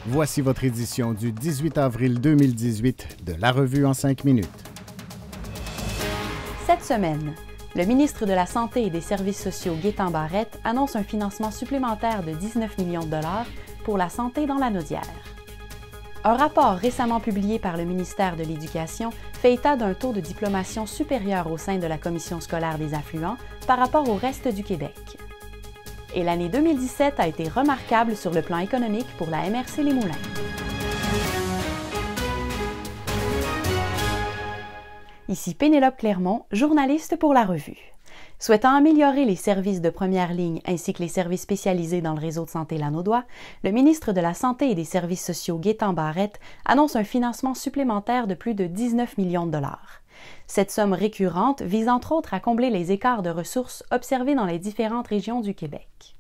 Voici votre édition du 18 avril 2018 de La Revue en 5 minutes. Cette semaine, le ministre de la Santé et des Services sociaux, Gaétan Barrette, annonce un financement supplémentaire de 19 millions de dollars pour la santé dans Lanaudière. Un rapport récemment publié par le ministère de l'Éducation fait état d'un taux de diplomation supérieur au sein de la commission scolaire des affluents par rapport au reste du Québec. Et l'année 2017 a été remarquable sur le plan économique pour la MRC Les Moulins. Ici Pénélope Clermont, journaliste pour La Revue. Souhaitant améliorer les services de première ligne ainsi que les services spécialisés dans le réseau de santé lanaudois, le ministre de la Santé et des Services sociaux, Gaétan Barrette, annonce un financement supplémentaire de plus de 19 millions de dollars. Cette somme récurrente vise entre autres à combler les écarts de ressources observés dans les différentes régions du Québec.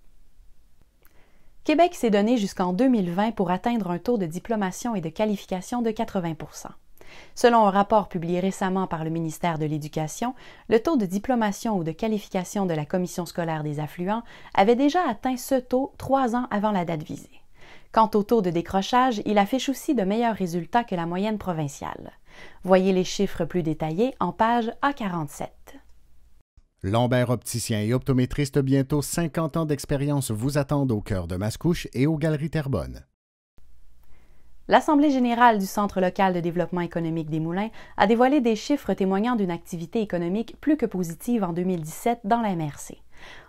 Québec s'est donné jusqu'en 2020 pour atteindre un taux de diplomation et de qualification de 80 %. Selon un rapport publié récemment par le ministère de l'Éducation, le taux de diplomation ou de qualification de la commission scolaire des affluents avait déjà atteint ce taux 3 ans avant la date visée. Quant au taux de décrochage, il affiche aussi de meilleurs résultats que la moyenne provinciale. Voyez les chiffres plus détaillés en page A47. Lambert opticien et optométriste, bientôt 50 ans d'expérience vous attendent au cœur de Mascouche et aux Galeries Terrebonne. L'Assemblée générale du Centre local de développement économique des Moulins a dévoilé des chiffres témoignant d'une activité économique plus que positive en 2017 dans la MRC.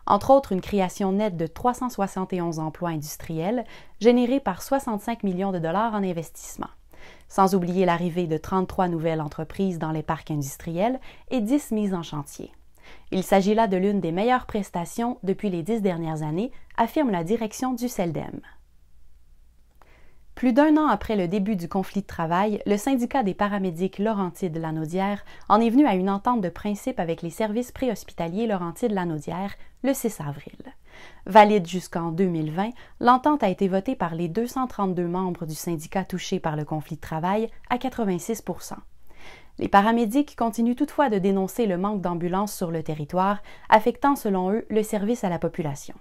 Entre autres, une création nette de 371 emplois industriels générés par 65 millions de dollars en investissement. Sans oublier l'arrivée de 33 nouvelles entreprises dans les parcs industriels et 10 mises en chantier. Il s'agit là de l'une des meilleures prestations depuis les 10 dernières années, affirme la direction du CELDEM. Plus d'1 an après le début du conflit de travail, le syndicat des paramédics Laurentides-Lanaudière en est venu à une entente de principe avec les services préhospitaliers Laurentides-Lanaudière le 6 avril. Valide jusqu'en 2020, l'entente a été votée par les 232 membres du syndicat touchés par le conflit de travail à 86 %. Les paramédics continuent toutefois de dénoncer le manque d'ambulances sur le territoire, affectant selon eux le service à la population.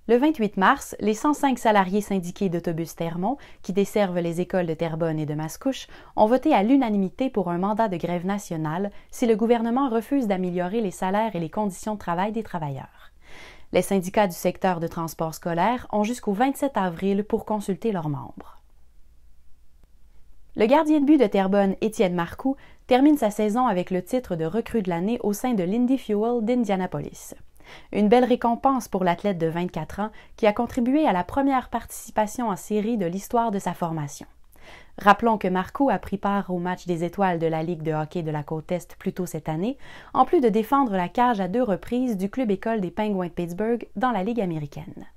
Le 28 mars, les 105 salariés syndiqués d'Autobus Termont, qui desservent les écoles de Terrebonne et de Mascouche, ont voté à l'unanimité pour un mandat de grève nationale si le gouvernement refuse d'améliorer les salaires et les conditions de travail des travailleurs. Les syndicats du secteur de transport scolaire ont jusqu'au 27 avril pour consulter leurs membres. Le gardien de but de Terrebonne, Étienne Marcoux, termine sa saison avec le titre de recrue de l'année au sein de l'Indy Fuel d'Indianapolis. Une belle récompense pour l'athlète de 24 ans qui a contribué à la première participation en série de l'histoire de sa formation. Rappelons que Marcoux a pris part au match des étoiles de la Ligue de hockey de la Côte-Est plus tôt cette année, en plus de défendre la cage à 2 reprises du club école des Penguins de Pittsburgh dans la Ligue américaine.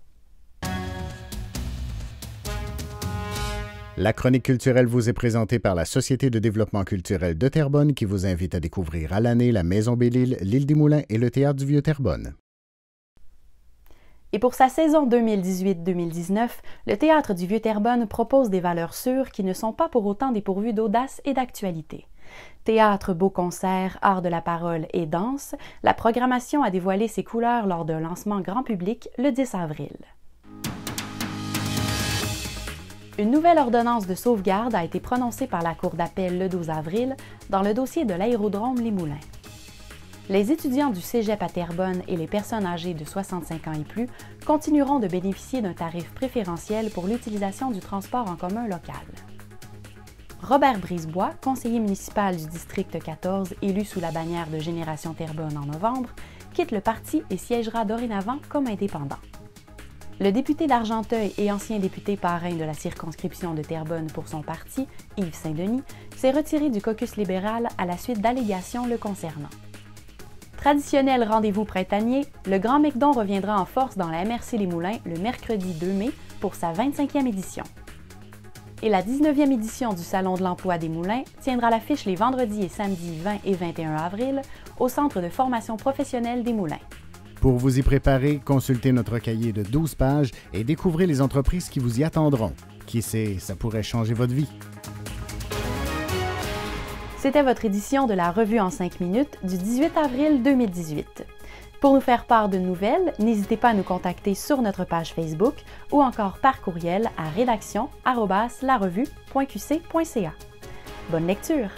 La chronique culturelle vous est présentée par la Société de développement culturel de Terrebonne qui vous invite à découvrir à l'année la Maison Belle-Île, l'Île des Moulins et le Théâtre du Vieux-Terrebonne. Et pour sa saison 2018-2019, le Théâtre du Vieux-Terrebonne propose des valeurs sûres qui ne sont pas pour autant dépourvues d'audace et d'actualité. Théâtre, beaux concerts, art de la parole et danse, la programmation a dévoilé ses couleurs lors d'un lancement grand public le 10 avril. Une nouvelle ordonnance de sauvegarde a été prononcée par la Cour d'appel le 12 avril dans le dossier de l'aérodrome Les Moulins. Les étudiants du Cégep à Terrebonne et les personnes âgées de 65 ans et plus continueront de bénéficier d'un tarif préférentiel pour l'utilisation du transport en commun local. Robert Brisebois, conseiller municipal du district 14, élu sous la bannière de Génération Terrebonne en novembre, quitte le parti et siégera dorénavant comme indépendant. Le député d'Argenteuil et ancien député parrain de la circonscription de Terrebonne pour son parti, Yves Saint-Denis, s'est retiré du caucus libéral à la suite d'allégations le concernant. Traditionnel rendez-vous printanier, le Grand McDon reviendra en force dans la MRC Les Moulins le mercredi 2 mai pour sa 25e édition. Et la 19e édition du Salon de l'emploi des Moulins tiendra l'affiche les vendredis et samedis 20 et 21 avril au Centre de formation professionnelle des Moulins. Pour vous y préparer, consultez notre cahier de 12 pages et découvrez les entreprises qui vous y attendront. Qui sait, ça pourrait changer votre vie. C'était votre édition de la Revue en 5 minutes du 18 avril 2018. Pour nous faire part de nouvelles, n'hésitez pas à nous contacter sur notre page Facebook ou encore par courriel à rédaction@larevue.qc.ca. Bonne lecture!